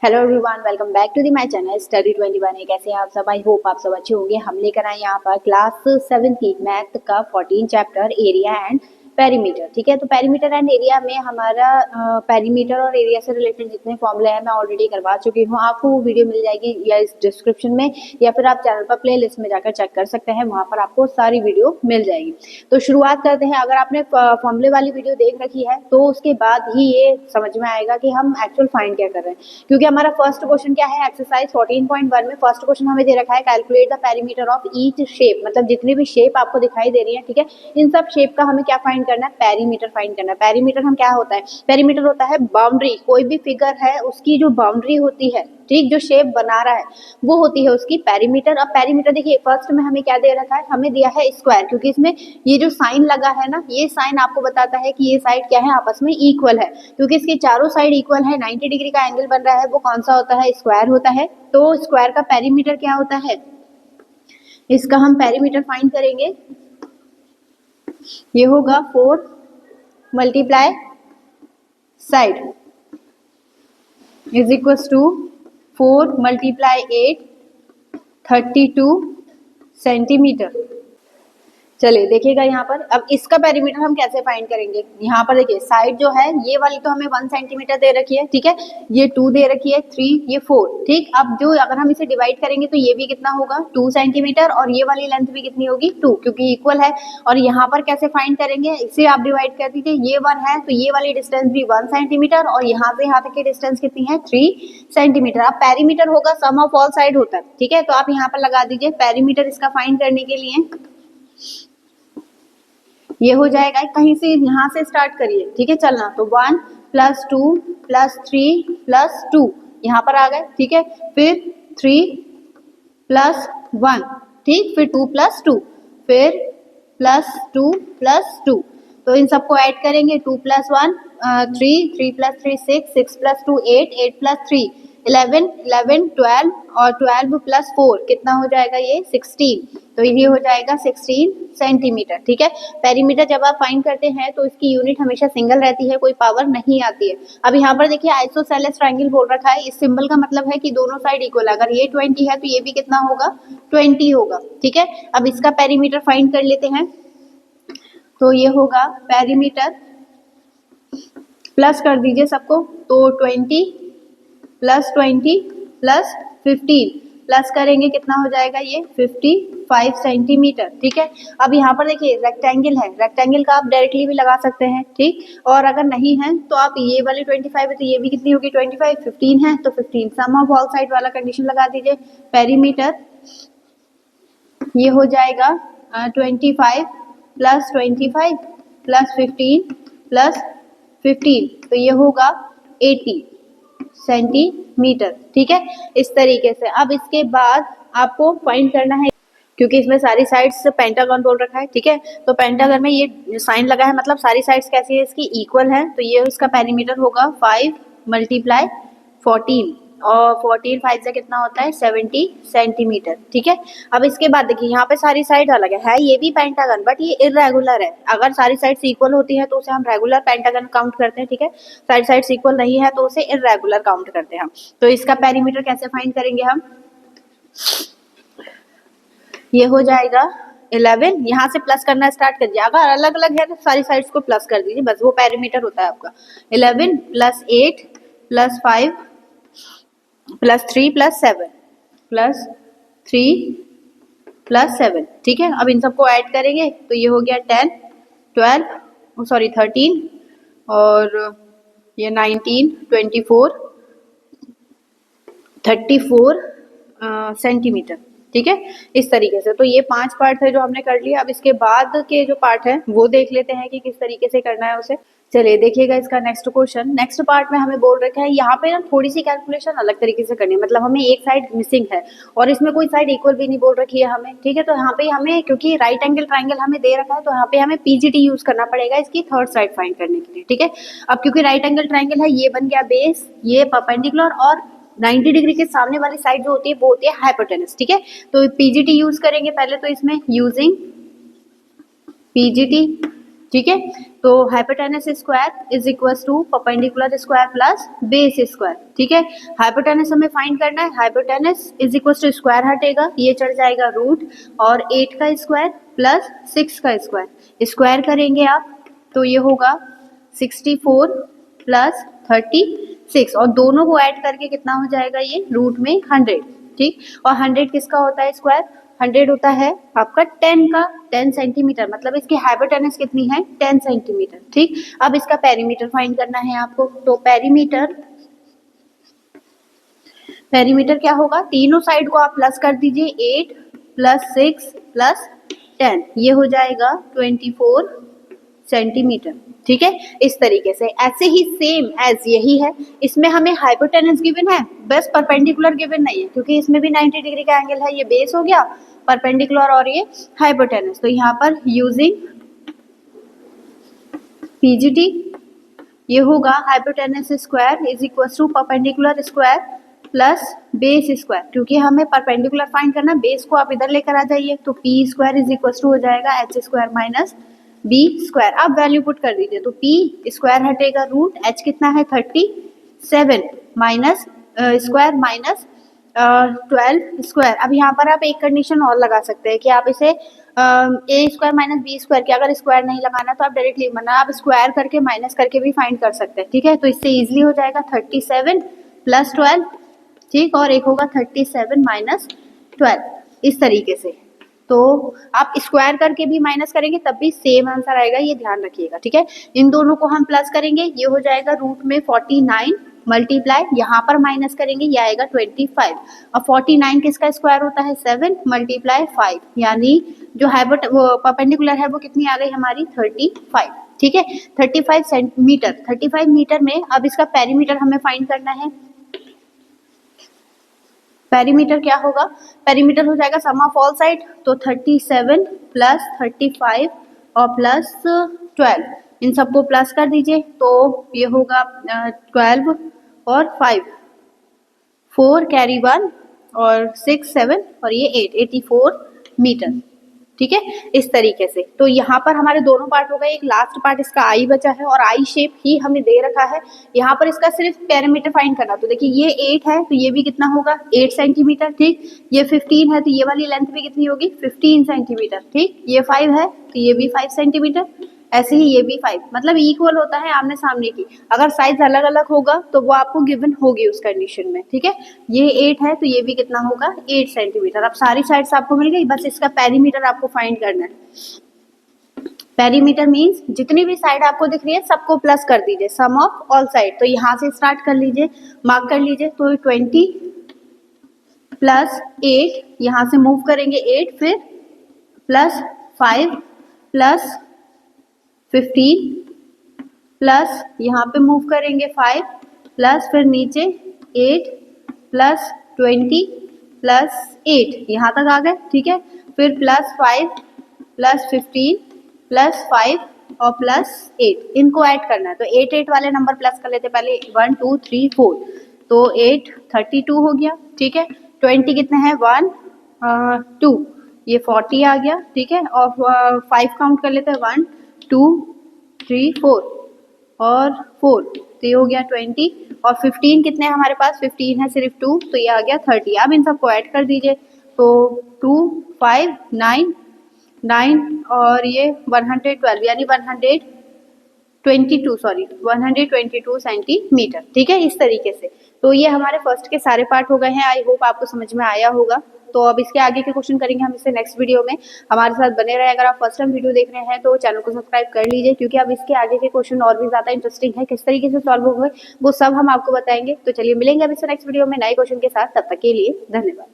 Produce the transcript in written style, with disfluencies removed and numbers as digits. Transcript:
Hello everyone, welcome back to the my channel study 21। कैसे हैं आप सब? आई होप आप सब अच्छे होंगे। हम लेकर आए यहाँ पर क्लास 7 की मैथ का 14 चैप्टर एरिया एंड पेरीमीटर। ठीक है, तो पेरीमीटर एंड एरिया में हमारा पेरीमीटर और एरिया से रिलेटेड जितने फॉर्मूले हैं मैं ऑलरेडी करवा चुकी हूँ। आपको वो वीडियो मिल जाएगी या इस डिस्क्रिप्शन में या फिर आप चैनल पर प्ले लिस्ट में जाकर चेक कर सकते हैं, वहाँ पर आपको सारी वीडियो मिल जाएगी। तो शुरुआत करते हैं। अगर आपने फॉर्मूले वाली वीडियो देख रखी है तो उसके बाद ही ये समझ में आएगा कि हम एक्चुअल फाइंड क्या कर रहे हैं, क्योंकि हमारा फर्स्ट क्वेश्चन क्या है, एक्सरसाइज 14.1 में फर्स्ट क्वेश्चन हमें दे रखा है calculate the perimeter of each shape. मतलब जितनी भी शेप आपको दिखाई दे रही है, ठीक है, इन सब शेप का हमें क्या फाइंड करना है, पेरीमीटर फाइंड करना है। पेरीमीटर हम क्या होता है, पेरीमीटर होता है बाउंड्री। कोई भी फिगर है उसकी जो बाउंड्री होती है, ठीक, जो शेप बना रहा है वो होती है उसकी पेरीमीटर। अब पेरीमीटर देखिए फर्स्ट में हमें क्या दे रखा है, हमें दिया है स्क्वायर, क्योंकि इसमें ये जो साइन लगा है ना, ये साइन आपको बताता है कि ये साइड क्या है, आपस में इक्वल है। क्योंकि इसकी चारों साइड इक्वल है, 90 डिग्री का एंगल बन रहा है, वो कौन सा होता है, स्क्वायर होता है। तो स्क्वायर का पेरीमीटर क्या होता है, इसका हम पेरीमीटर फाइंड करेंगे। ये होगा 4 multiply side is equal to 4 multiply 8 32 centimetre. चलिए देखिएगा यहाँ पर, अब इसका पेरीमीटर हम कैसे फाइंड करेंगे। यहाँ पर देखिए साइड जो है ये वाली तो हमें 1 सेंटीमीटर दे रखी है, ठीक है, ये 2 दे रखी है, 3, ये 4, ठीक। अब जो अगर हम इसे डिवाइड करेंगे तो ये भी कितना होगा 2 सेंटीमीटर और ये वाली लेंथ भी कितनी होगी 2, क्योंकि इक्वल है। और यहाँ पर कैसे फाइंड करेंगे, इसे आप डिवाइड कर दीजिए, ये 1 है तो ये वाली डिस्टेंस भी 1 सेंटीमीटर और यहाँ से यहाँ तक की डिस्टेंस कितनी है 3 सेंटीमीटर। अब पेरीमीटर होगा सम ऑफ ऑल साइड होता है, ठीक है, तो आप यहाँ पर लगा दीजिए पेरीमीटर इसका फाइंड करने के लिए। ये हो जाएगा, कहीं से यहाँ से स्टार्ट करिए, ठीक है, चलना तो 1 + 2 + 3 + 2 यहाँ पर आ गए, ठीक है, फिर 3 + 1, ठीक, फिर 2 + 2, फिर +2 + 2, तो इन सबको ऐड करेंगे। 2 + 1 3, 3 + 3 6, 6 + 2 8, 8 + 3 11, 11 12 और 12 + 4 कितना हो जाएगा, ये 16, तो ये हो जाएगा 16 सेंटीमीटर, ठीक है। पेरीमीटर जब आप फाइंड करते हैं तो इसकी यूनिट हमेशा सिंगल रहती है, कोई पावर नहीं आती है। अब यहाँ पर देखिए आइसोसेलेस ट्रायंगल बोल रखा है, इस सिंबल का मतलब है कि दोनों साइड इक्वल है। अगर ये 20 है तो ये भी कितना होगा 20 होगा, ठीक है। अब इसका पेरीमीटर फाइंड कर लेते हैं, तो ये होगा पेरीमीटर, प्लस कर दीजिए सबको, तो 20 + 20 + 15 प्लस करेंगे कितना हो जाएगा, ये 55 सेंटीमीटर, ठीक है। अब यहाँ पर देखिए रेक्टेंगल है, रेक्टेंगल का आप डायरेक्टली भी लगा सकते हैं, ठीक, और अगर नहीं है तो आप ये वाली 25 है तो ये भी कितनी होगी 25, 15 है तो 15 सम ऑफ ऑल साइड वाला कंडीशन लगा दीजिए। पेरीमीटर ये हो जाएगा 25 + 25 + 15 + 15, तो ये होगा 80 सेंटीमीटर, ठीक है, इस तरीके से। अब इसके बाद आपको फाइंड करना है, क्योंकि इसमें सारी साइड्स पेंटागन बोल रखा है, ठीक है, तो पेंटागन में ये साइन लगा है, मतलब सारी साइड्स कैसी है, इसकी इक्वल है, तो ये इसका पेरीमीटर होगा 5 × 14 और 14 5 से कितना होता है 70 सेंटीमीटर, ठीक है। अब इसके बाद देखिए यहाँ पे सारी साइड अलग है ये भी पेंटागन, बट ये इरेगुलर है। अगर सारी साइड्स इक्वल होती है तो उसे हम रेगुलर पेंटागन काउंट करते हैं, ठीक है, सारी साइड्स इक्वल नहीं है तो उसे इरेगुलर काउंट करते हैं हम। तो इसका पेरीमीटर कैसे फाइंड करेंगे हम, ये हो जाएगा 11, यहाँ से प्लस करना स्टार्ट कर दिया, अगर अलग अलग है तो सारी साइड्स को प्लस कर दीजिए, बस वो पेरीमीटर होता है आपका। 11 + 8 + 5 + 3 + 7 + 3 + 7, ठीक है। अब इन सबको ऐड करेंगे तो ये हो गया 10 12 सॉरी 13 और ये 19 24 34 सेंटीमीटर, ठीक है, इस तरीके से। तो ये 5 पार्ट है जो हमने कर लिया। अब इसके बाद के जो पार्ट है वो देख लेते हैं कि किस तरीके से करना है उसे। चलिए देखिएगा इसका नेक्स्ट क्वेश्चन। नेक्स्ट पार्ट में हमें बोल रखा है यहाँ पे ना थोड़ी सी कैलकुलेशन अलग तरीके से करनी है, मतलब हमें एक साइड मिसिंग है और इसमें कोई साइड इक्वल भी नहीं बोल रखी है हमें, ठीक है। तो यहाँ पे हमें, क्योंकि राइट एंगल ट्राइंगल हमें दे रखा है, तो यहाँ पे हमें पीजीटी यूज करना पड़ेगा इसकी थर्ड साइड फाइंड करने के लिए, ठीक है। अब क्योंकि राइट एंगल ट्राइंगल है, ये बन गया बेस, ये परपेंडिकुलर और 90 डिग्री के सामने वाली साइड जो होती है वो होती है हाइपोटेनस, ठीक है। तो पीजीटी यूज करेंगे पहले, तो इसमें यूजिंग पीजीटी ठीक है। तो hypotenuse square is equal to perpendicular square plus base square. ठीक है, हाइपोटेनस हमें फाइंड करना है। Hypotenuse is equal to square हटेगा, ये चढ़ जाएगा रूट और 8 का स्क्वायर प्लस 6 का स्क्वायर, स्क्वायर करेंगे आप तो ये होगा 64 प्लस 36 और दोनों को ऐड करके कितना हो जाएगा ये रूट में 100। ठीक, और 100 किसका होता है स्क्वायर? 100 होता है आपका 10 का, 10 सेंटीमीटर, मतलब इसकी हाइपोटेनस कितनी है 10 सेंटीमीटर। ठीक, अब इसका पेरीमीटर फाइंड करना है आपको। तो पेरीमीटर क्या होगा, तीनों साइड को आप प्लस कर दीजिए, 8 प्लस 6 प्लस 10, ये हो जाएगा 24 सेंटीमीटर। ठीक है, इस तरीके से। ऐसे ही सेम एज यही है, इसमें हमें हाइपोटेनस गिवन है, बस परपेंडिकुलर गिवन नहीं है, क्योंकि इसमें भी 90 डिग्री का एंगल है। ये बेस हो गया परपेंडिकुलर और ये हाइपोटेनस। तो यहाँ पर यूजिंग पीजीटी ये होगा hypotenuse square is equal to perpendicular square plus base square. क्योंकि हमें परपेंडिकुलर फाइंड करना, बेस को आप इधर लेकर आ जाइए, तो P square is equal to हो जाएगा H square minus B square. आप वैल्यू पुट कर दीजिए, तो पी स्क्वायर हटेगा रूट, एच कितना है 37 माइनस स्क्वायर माइनस 12 स्क्वायर। अब यहाँ पर आप एक कंडीशन और लगा सकते हैं कि आप इसे ए स्क्वायर माइनस बी स्क्वायर की, अगर स्क्वायर नहीं लगाना तो आप डायरेक्टली मना आप स्क्वायर करके माइनस करके भी फाइंड कर सकते हैं। ठीक है, तो इससे इजीली हो जाएगा 37 प्लस 12। ठीक, और एक होगा 37 माइनस 12, इस तरीके से। तो आप स्क्वायर करके भी माइनस करेंगे तब भी सेम आंसर आएगा, ये ध्यान रखिएगा। ठीक है, इन दोनों को हम प्लस करेंगे, ये हो जाएगा रूट में 49 मल्टीप्लाई, यहाँ पर माइनस करेंगे, ये आएगा 25। और 49 किसका स्क्वायर होता है 7 मल्टीप्लाई 5, यानी जो परपेंडिकुलर है वो कितनी आ गई हमारी 35। ठीक है, 35 सेंटीमीटर, 35 मीटर में अब इसका पेरीमीटर हमें फाइंड करना है। पेरीमीटर क्या होगा, पेरीमीटर हो जाएगा सम ऑफ ऑल साइड, तो 37 प्लस 35 और प्लस 12, इन सबको प्लस कर दीजिए, तो ये होगा 12 और 5, 4 कैरी 1 और 6 7 और ये 8, 84 मीटर। ठीक है, इस तरीके से। तो यहाँ पर हमारे दोनों पार्ट हो गए, एक लास्ट पार्ट इसका आई बचा है और आई शेप ही हमें दे रखा है। यहाँ पर इसका सिर्फ पेरीमीटर फाइंड करना, तो देखिए ये 8 है तो ये भी कितना होगा 8 सेंटीमीटर। ठीक, ये 15 है तो ये वाली लेंथ भी कितनी होगी 15 सेंटीमीटर। ठीक, ये 5 है तो ये भी 5 सेंटीमीटर, ऐसे ही ये भी 5, मतलब इक्वल होता है आमने सामने की। अगर साइज अलग अलग होगा तो वो आपको गिवन होगी उस कंडीशन में। ठीक है, ये 8 है तो ये भी कितना होगा 8 सेंटीमीटर। अब सारी साइड्स आपको मिल गई, बस इसका पेरीमीटर आपको फाइंड करना है। पेरीमीटर मीन्स जितनी भी साइड आपको दिख रही है सबको प्लस कर दीजिए, सम ऑफ ऑल साइड। तो यहाँ से स्टार्ट कर लीजिए, मार्क कर लीजिए, तो 20 प्लस 8, यहाँ से मूव करेंगे 8, फिर प्लस 5 प्लस 15 प्लस यहाँ पे मूव करेंगे 5 प्लस फिर नीचे 8 प्लस 20 प्लस 8, यहाँ तक आ गए। ठीक है, फिर प्लस 5 प्लस 15 प्लस 5 और प्लस 8, इनको ऐड करना है। तो 8 8 वाले नंबर प्लस कर लेते पहले, 1 2 3 4, तो 8 32 हो गया। ठीक है, 20 कितने हैं 1 2, ये 40 आ गया। ठीक है, और 5 काउंट कर लेते हैं 1 2 3 4 और 4, तो ये हो गया 20, और 15 कितने हैं हमारे पास 15 है सिर्फ 2, तो ये आ गया 30। अब इन सबको ऐड कर दीजिए, तो 2 5 9 9 और ये 112 यानी 122 सेंटीमीटर। ठीक है, इस तरीके से। तो ये हमारे फर्स्ट के सारे पार्ट हो गए हैं। आई होप आपको समझ में आया होगा। तो अब इसके आगे के क्वेश्चन करेंगे हम इससे नेक्स्ट वीडियो में। हमारे साथ बने रहे। अगर आप फर्स्ट टाइम वीडियो देख रहे हैं तो चैनल को सब्सक्राइब कर लीजिए, क्योंकि अब इसके आगे के क्वेश्चन और भी ज्यादा इंटरेस्टिंग है, किस तरीके से सॉल्व होंगे वो सब हम आपको बताएंगे। तो चलिए मिलेंगे अब इससे नेक्स्ट वीडियो में नए क्वेश्चन के साथ, तब तक के लिए धन्यवाद।